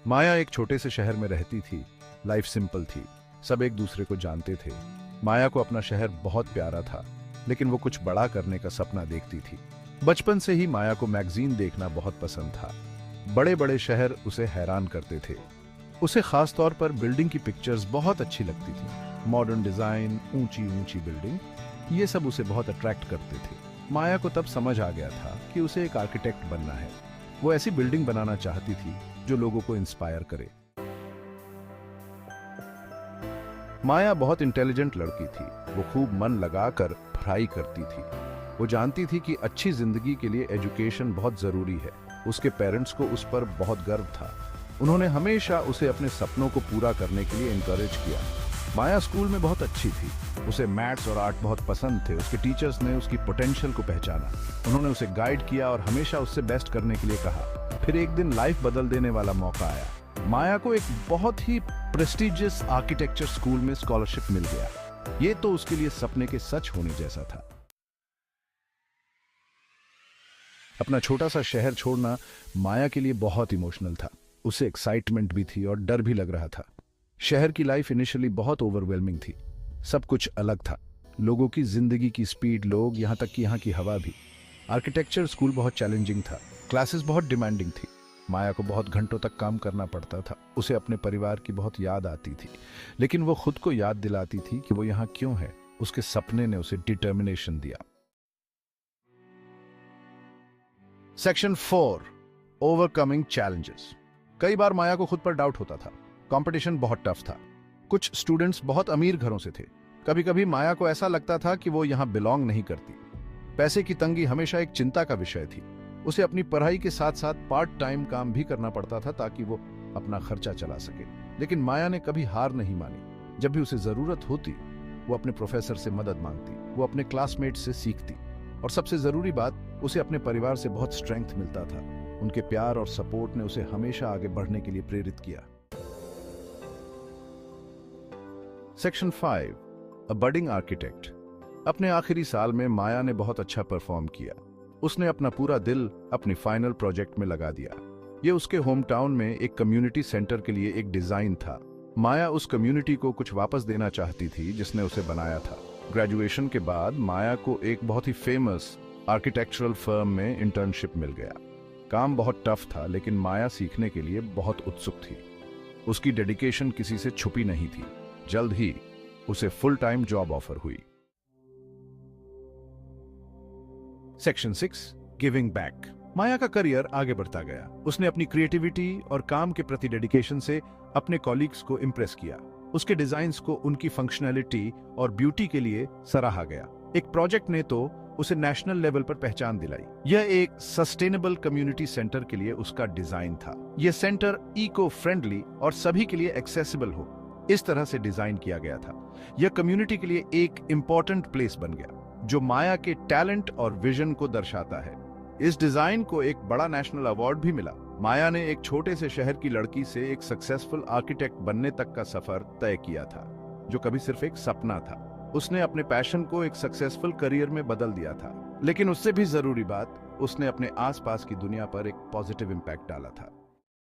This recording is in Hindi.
माया एक छोटे से शहर में रहती थी। लाइफ सिंपल थी, सब एक दूसरे को जानते थे। माया को अपना शहर बहुत प्यारा था, लेकिन वो कुछ बड़ा करने का सपना देखती थी। बचपन से ही माया को मैगजीन देखना बहुत पसंद था। बड़े बड़े शहर उसे हैरान करते थे। उसे खास तौर पर बिल्डिंग की पिक्चर्स बहुत अच्छी लगती थी। मॉडर्न डिजाइन, ऊंची ऊंची बिल्डिंग, ये सब उसे बहुत अट्रैक्ट करते थे। माया को तब समझ आ गया था कि उसे एक आर्किटेक्ट बनना है। वो ऐसी बिल्डिंग बनाना चाहती थी जो लोगों को इंस्पायर करे। माया बहुत इंटेलिजेंट लड़की थी। वो खूब मन लगाकर पढ़ाई करती थी। वो जानती थी कि अच्छी जिंदगी के लिए एजुकेशन बहुत जरूरी है। उसके पेरेंट्स को उस पर बहुत गर्व था। उन्होंने हमेशा उसे अपने सपनों को पूरा करने के लिए इनकरेज किया। माया स्कूल में बहुत अच्छी थी। उसे मैथ्स और आर्ट बहुत पसंद थे। उसके टीचर्स ने उसकी पोटेंशियल को पहचाना। उन्होंने उसे गाइड किया और हमेशा उससे बेस्ट करने के लिए कहा। फिर एक दिन लाइफ बदल देने वाला मौका आया। माया को एक बहुत ही प्रेस्टिजियस आर्किटेक्चर स्कूल में स्कॉलरशिप मिल गया। ये तो उसके लिए सपने के सच होने जैसा था। अपना छोटा सा शहर छोड़ना माया के लिए बहुत इमोशनल था। उसे एक्साइटमेंट भी थी और डर भी लग रहा था। शहर की लाइफ इनिशियली बहुत ओवरवेलमिंग थी। सब कुछ अलग था। लोगों की जिंदगी की स्पीड, लोग, यहां तक कि यहां की हवा भी। आर्किटेक्चर स्कूल बहुत चैलेंजिंग था। क्लासेस बहुत डिमांडिंग थी। माया को बहुत घंटों तक काम करना पड़ता था। उसे अपने परिवार की बहुत याद आती थी, लेकिन वो खुद को याद दिलाती थी कि वो यहाँ क्यों है। उसके सपने ने उसे डिटर्मिनेशन दिया। Section 4, overcoming challenges. कई बार माया को खुद पर डाउट होता था। कंपटीशन बहुत टफ था। कुछ स्टूडेंट्स बहुत अमीर घरों से थे। कभी कभी माया को ऐसा लगता था कि वो यहाँ बिलोंग नहीं करती। पैसे की तंगी हमेशा एक चिंता का विषय थी। उसे अपनी पढ़ाई के साथ साथ पार्ट टाइम काम भी करना पड़ता था ताकि वो अपना खर्चा चला सके। लेकिन माया ने कभी हार नहीं मानी। जब भी उसे जरूरत होती, वो अपने प्रोफेसर से मदद मांगती, वो अपने क्लासमेट से सीखती, और सबसे जरूरी बात, उसे अपने परिवार से बहुत स्ट्रेंथ मिलता था। उनके प्यार और सपोर्ट ने उसे हमेशा आगे बढ़ने के लिए प्रेरित किया। सेक्शन 5, अ बडिंग आर्किटेक्ट। अपने आखिरी साल में माया ने बहुत अच्छा परफॉर्म किया। उसने अपना पूरा दिल अपनी फाइनल प्रोजेक्ट में लगा दिया। ये उसके होम टाउन में एक कम्युनिटी सेंटर के लिए एक डिजाइन था। माया उस कम्युनिटी को कुछ वापस देना चाहती थी जिसने उसे बनाया था। ग्रेजुएशन के बाद माया को एक बहुत ही फेमस आर्किटेक्चरल फर्म में इंटर्नशिप मिल गया। काम बहुत टफ था, लेकिन माया सीखने के लिए बहुत उत्सुक थी। उसकी डेडिकेशन किसी से छुपी नहीं थी। जल्द ही उसे फुल टाइम जॉब ऑफर हुई। Section 6, giving back. माया का करियर आगे बढ़ता गया। उसने अपनी क्रिएटिविटी और काम के प्रति डेडिकेशन से अपने कॉलीग्स को इंप्रेस किया। उसके डिजाइन्स को उनकी फंक्शनैलिटी और ब्यूटी के लिए सराहा गया। एक प्रोजेक्ट ने तो उसे नेशनल लेवल पर पहचान दिलाई। यह एक सस्टेनेबल कम्युनिटी सेंटर के लिए उसका डिजाइन था। यह सेंटर इको फ्रेंडली और सभी के लिए एक्सेसिबल हो, इस तरह से डिजाइन किया गया था। यह कम्युनिटी के लिए एक इंपॉर्टेंट प्लेस बन गया, जो माया के टैलेंट और विजन को दर्शाता है। इस डिजाइन को एक बड़ा नेशनल अवार्ड भी मिला। माया ने एक छोटे से शहर की लड़की से एक सक्सेसफुल आर्किटेक्ट बनने तक का सफर तय किया था, जो कभी सिर्फ एक सपना था। उसने अपने पैशन को एक सक्सेसफुल करियर में बदल दिया था, लेकिन उससे भी जरूरी बात, उसने अपने आसपास की दुनिया पर एक पॉजिटिव इंपैक्ट डाला था।